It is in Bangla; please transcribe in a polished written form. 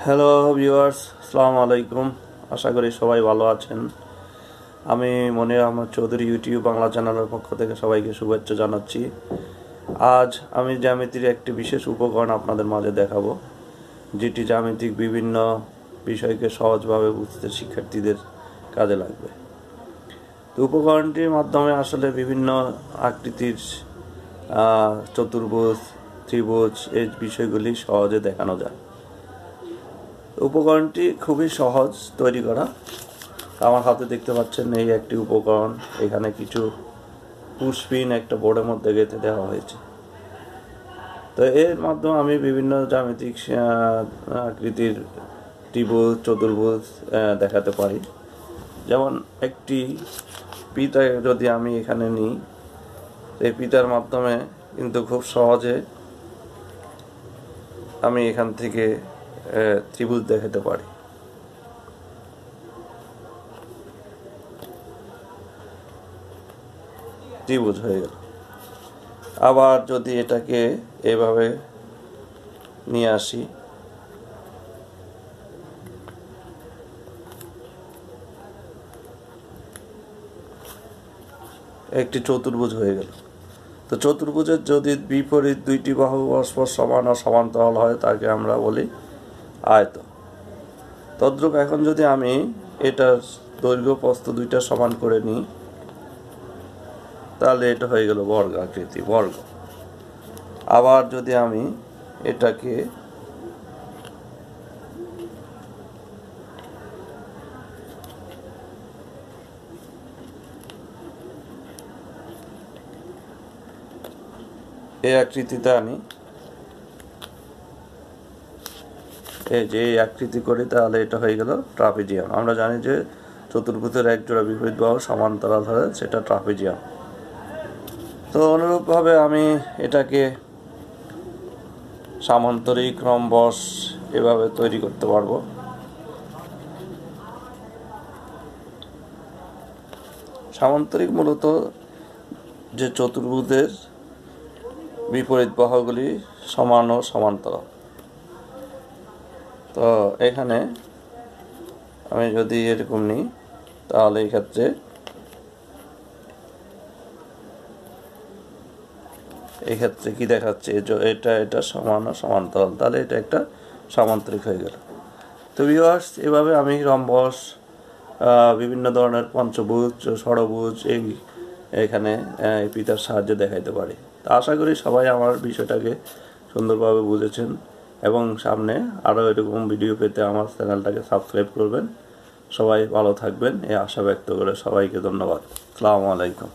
হ্যালো ভিউয়ার্স, আসসালামু আলাইকুম। আশা করি সবাই ভালো আছেন। আমি মনির আহমদ চৌধুরী ইউটিউব বাংলা চ্যানেলের পক্ষ থেকে সবাইকে শুভেচ্ছা জানাচ্ছি। আজ আমি জ্যামিতির একটি বিশেষ উপকরণ আপনাদের মাঝে দেখাবো, যেটি জ্যামিতিক বিভিন্ন বিষয়কে সহজভাবে বুঝতে শিক্ষার্থীদের কাজে লাগবে। তো উপকরণটির মাধ্যমে আসলে বিভিন্ন আকৃতির চতুর্ভুজ, ত্রিভুজ এই বিষয়গুলি সহজে দেখানো যায়। উপকরণটি খুবই সহজ তৈরি করা। আমার হাতে দেখতে পাচ্ছেন এই একটি উপকরণ। এখানে কিছু পুশপিন একটা বোর্ডের মধ্যে গেঁথে দেওয়া হয়েছে। তো এর মাধ্যমে আমি বিভিন্ন জ্যামিতিক আকৃতির ত্রিভুজ, চতুর্ভুজ দেখাতে পারি। যেমন একটি পিতা যদি আমি এখানে নিই, এই পিতার মাধ্যমে কিন্তু খুব সহজে আমি এখান থেকে ত্রিভুজ দেখাতে পারি। ত্রিভুজ হয়ে গেল। আবার যদি এটাকে এভাবে নিয়ে আসি, একটি চতুর্ভুজ হয়ে গেল। তো চতুর্ভুজের যদি বিপরীত দুইটি বাহু পরস্পর সমান ও সমান্তরাল হয় তাকে আমরা বলি আয়ত। তদ্রূপ এখন যদি আমি এটার দৈর্ঘ্য প্রস্থ দুইটা সমান করে নিই, তাহলে এটা হয়ে গেল বর্গ আকৃতি, বর্গ। আবার যদি আমি এটাকে এই আকৃতিতে আনি, এই আকৃতি করি, তাহলে এটা হয়ে গেল ট্রাপিজিয়াম। আমরা জানি যে চতুর্ভুজের এক জোড়া বিপরীত বাহু সমান্তরাল হয়, সেটা ট্রাপিজিয়াম। তো অনুরূপভাবে আমি এটাকে সামান্তরিক, রম্বস এভাবে তৈরি করতে পারবো। সামান্তরিক মূলত যে চতুর্ভুজের বিপরীত বাহুগুলি সমান ও সমান্তরাল। তো এখানে আমি যদি এরকম নিই, তাহলে এই ক্ষেত্রে কি দেখাচ্ছে, এটা সমান ও সমান্তরাল, তাহলে এটা একটা সামান্তরিক হয়ে গেল। তো ভিউয়ার্স, এভাবে আমি রম্বস, বিভিন্ন ধরনের পঞ্চভুজ, ষড়ভুজ এখানে পিতার সাহায্যে দেখাইতে পারি। তো আশা করি সবাই আমার বিষয়টাকে সুন্দরভাবে বুঝেছেন এবং সামনে আরও এরকম ভিডিও পেতে আমার চ্যানেলটাকে সাবস্ক্রাইব করবেন। সবাই ভালো থাকবেন এই আশা ব্যক্ত করে সবাইকে ধন্যবাদ। আসসালামু আলাইকুম।